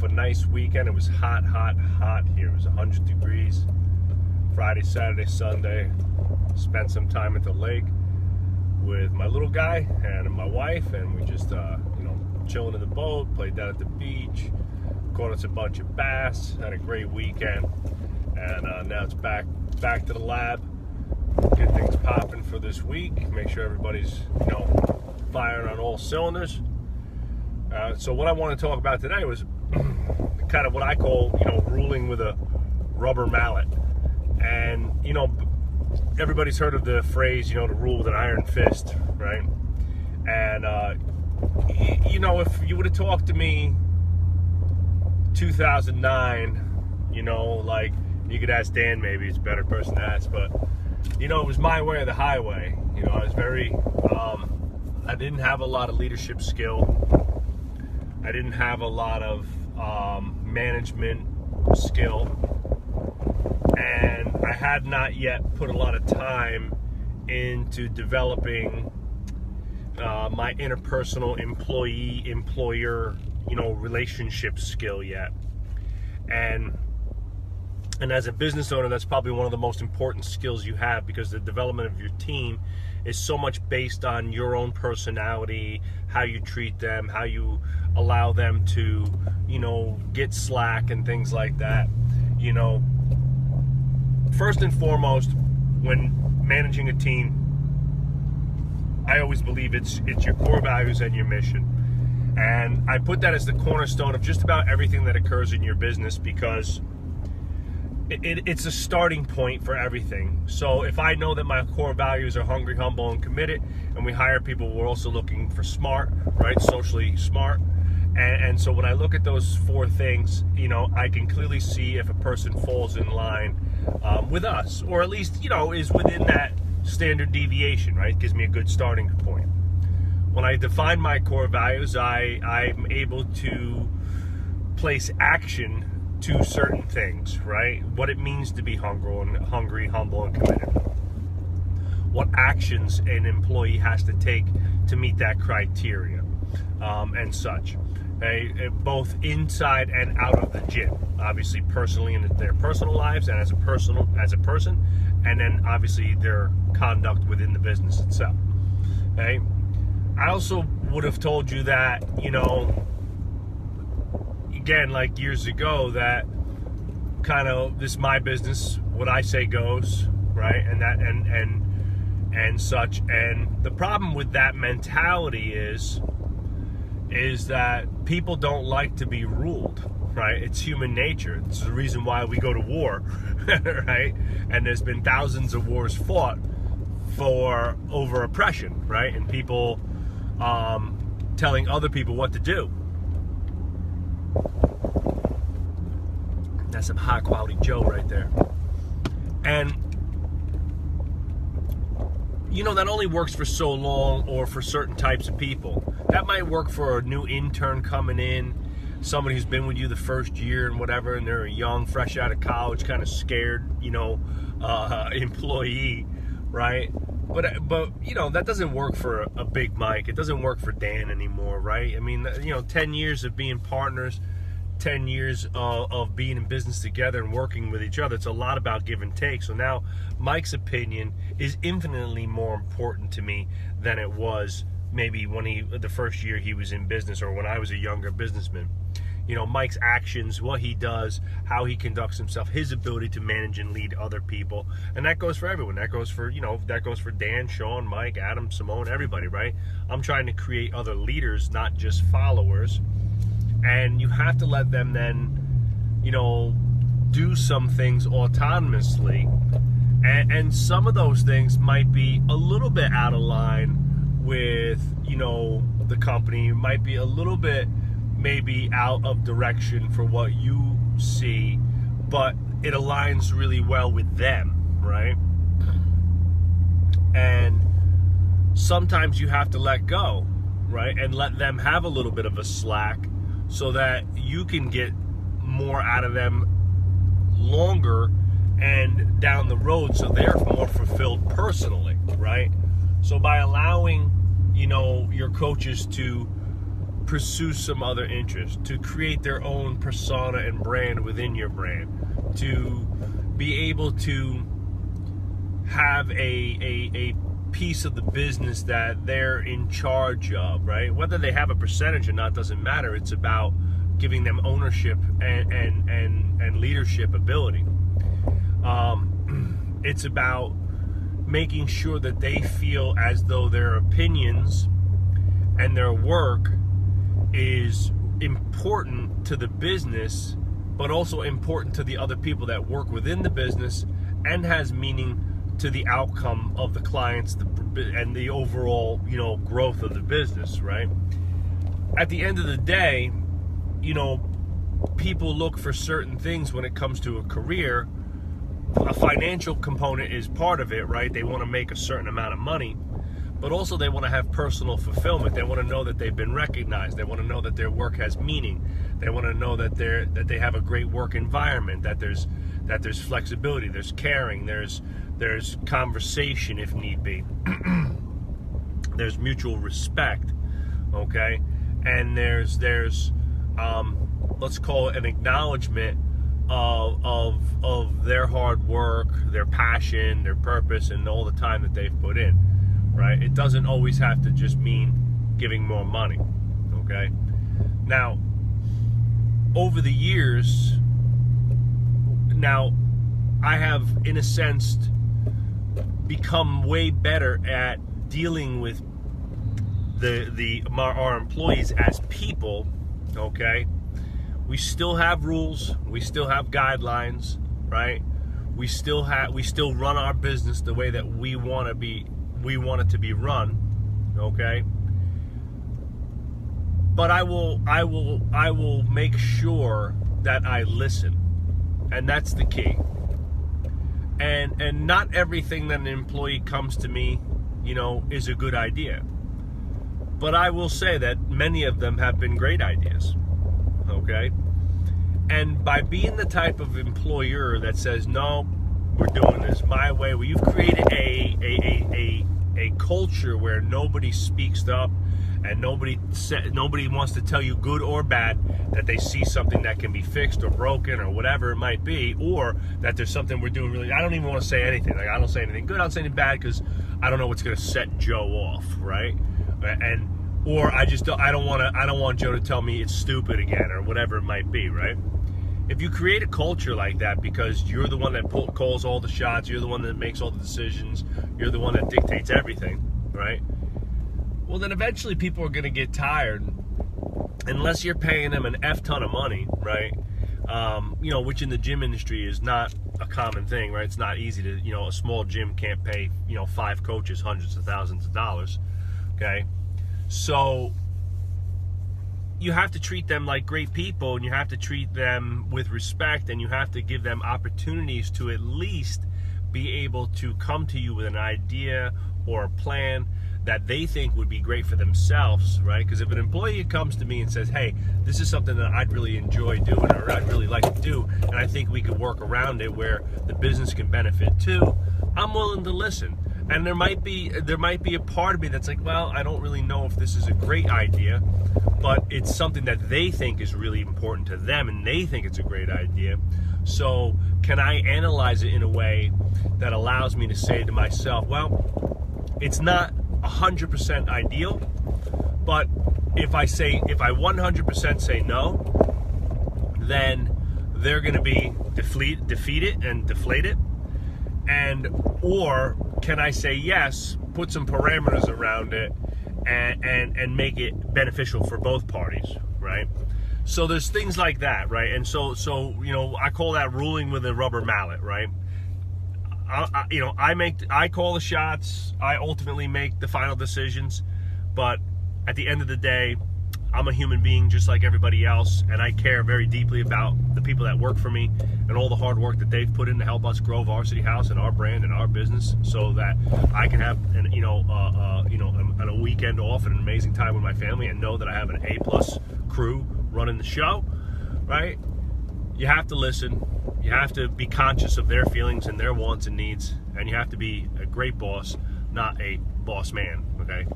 off a nice weekend. It was hot here. It was 100 degrees. Friday, Saturday, Sunday. Spent some time at the lake with my little guy and my wife, and we just, chilling in the boat, played down at the beach, caught us a bunch of bass, had a great weekend, and now it's back to the lab, get things popping for this week, make sure everybody's, firing on all cylinders. So what I want to talk about today was kind of what I call, ruling with a rubber mallet. And, everybody's heard of the phrase, to rule with an iron fist, right? And, if you would have talked to me 2009, you could ask Dan, maybe it's a better person to ask, but, it was my way or the highway. I was very, I didn't have a lot of leadership skill. I didn't have a lot of management skill. And I had not yet put a lot of time into developing my interpersonal employee-employer, relationship skill yet. And as a business owner, that's probably one of the most important skills you have, because the development of your team is so much based on your own personality, how you treat them, how you allow them to, get slack and things like that. First and foremost, when managing a team, I always believe it's your core values and your mission. And I put that as the cornerstone of just about everything that occurs in your business, because it's a starting point for everything. So if I know that my core values are hungry, humble, and committed, and we hire people, we're also looking for smart, right? Socially smart. And so when I look at those four things, I can clearly see if a person falls in line with us, or at least, is within that standard deviation, right? Gives me a good starting point. When I define my core values, I'm able to place action to certain things, right? What it means to be hungry, humble, and committed. What actions an employee has to take to meet that criteria, and such. Both inside and out of the gym. Obviously, personally in their personal lives, and as a person, and then obviously their conduct within the business itself. Okay. I also would have told you that, again, like years ago, that kind of this is my business, what I say goes, right? And that and such. And the problem with that mentality is that people don't like to be ruled, right? It's human nature. It's the reason why we go to war, right? And there's been thousands of wars fought over oppression, right? And people telling other people what to do. That's some high quality Joe right there. And that only works for so long, or for certain types of people. That might work for a new intern coming in, somebody who's been with you the first year and whatever, and they're a young, fresh out of college, kind of scared, employee, right? But that doesn't work for a Big Mike. It doesn't work for Dan anymore, right? I mean, 10 years of being partners, 10 years of being in business together and working with each other. It's a lot about give and take. So now Mike's opinion is infinitely more important to me than it was maybe the first year he was in business, or when I was a younger businessman. Mike's actions, what he does, how he conducts himself, his ability to manage and lead other people. And that goes for everyone. That goes for, Dan, Sean, Mike, Adam, Simone, everybody, right? I'm trying to create other leaders, not just followers. And you have to let them then, do some things autonomously. And some of those things might be a little bit out of line with, the company. Might be a little bit maybe out of direction for what you see, but it aligns really well with them, right? And sometimes you have to let go, right? And let them have a little bit of a slack, so that you can get more out of them longer and down the road, so they're more fulfilled personally, right? So by allowing, your coaches to pursue some other interest, to create their own persona and brand within your brand, to be able to have a piece of the business that they're in charge of, right? Whether they have a percentage or not doesn't matter. It's about giving them ownership and leadership ability. It's about making sure that they feel as though their opinions and their work is important to the business, but also important to the other people that work within the business, and has meaning to the outcome of the clients and the overall, growth of the business, right? At the end of the day, people look for certain things when it comes to a career. A financial component is part of it, right? They want to make a certain amount of money, but also they want to have personal fulfillment. They want to know that they've been recognized. They want to know that their work has meaning. They want to know that they have a great work environment, that there's flexibility, there's caring, there's conversation if need be. There's mutual respect, okay? And there's let's call it an acknowledgement of their hard work, their passion, their purpose, and all the time that they've put in, right? It doesn't always have to just mean giving more money, okay? Now, over the years, I have, in a sense, become way better at dealing with our employees as people, okay? We still have rules, we still have guidelines, right? We still run our business the way that we want it to be run, okay? But I will make sure that I listen, and that's the key. And not everything that an employee comes to me, is a good idea. But I will say that many of them have been great ideas, okay? And by being the type of employer that says, no, we're doing this my way, where you've created a culture where nobody speaks up and nobody wants to tell you, good or bad, that they see something that can be fixed or broken or whatever it might be, or that there's something we're doing really. I don't even want to say anything. Like, I don't say anything good, I don't say anything bad, because I don't know what's going to set Joe off, right? Or I don't want Joe to tell me it's stupid again or whatever it might be, right? If you create a culture like that because you're the one that calls all the shots, you're the one that makes all the decisions, you're the one that dictates everything, right? Well, then eventually people are going to get tired, unless you're paying them an F ton of money, right? Which in the gym industry is not a common thing, right? It's not easy to, a small gym can't pay, 5 coaches hundreds of thousands of dollars, okay? So you have to treat them like great people, and you have to treat them with respect, and you have to give them opportunities to at least be able to come to you with an idea or a plan that they think would be great for themselves, right? Because if an employee comes to me and says, hey, this is something that I'd really enjoy doing, or I'd really like to do, and I think we could work around it where the business can benefit too, I'm willing to listen. And there might be a part of me that's like, well, I don't really know if this is a great idea, but it's something that they think is really important to them, and they think it's a great idea. So can I analyze it in a way that allows me to say to myself, well, it's not 100% ideal, but if I 100% say no, then they're going to be defeated and deflated. Or can I say yes, put some parameters around it, and make it beneficial for both parties, right? So there's things like that, right? And so I call that ruling with a rubber mallet, right? I call the shots. I ultimately make the final decisions, but at the end of the day, I'm a human being just like everybody else, and I care very deeply about the people that work for me and all the hard work that they've put in to help us grow Varsity House and our brand and our business, so that I can have a weekend off and an amazing time with my family, and know that I have an A+ crew running the show, right? You have to listen. You have to be conscious of their feelings and their wants and needs, and you have to be a great boss, not a boss man, okay?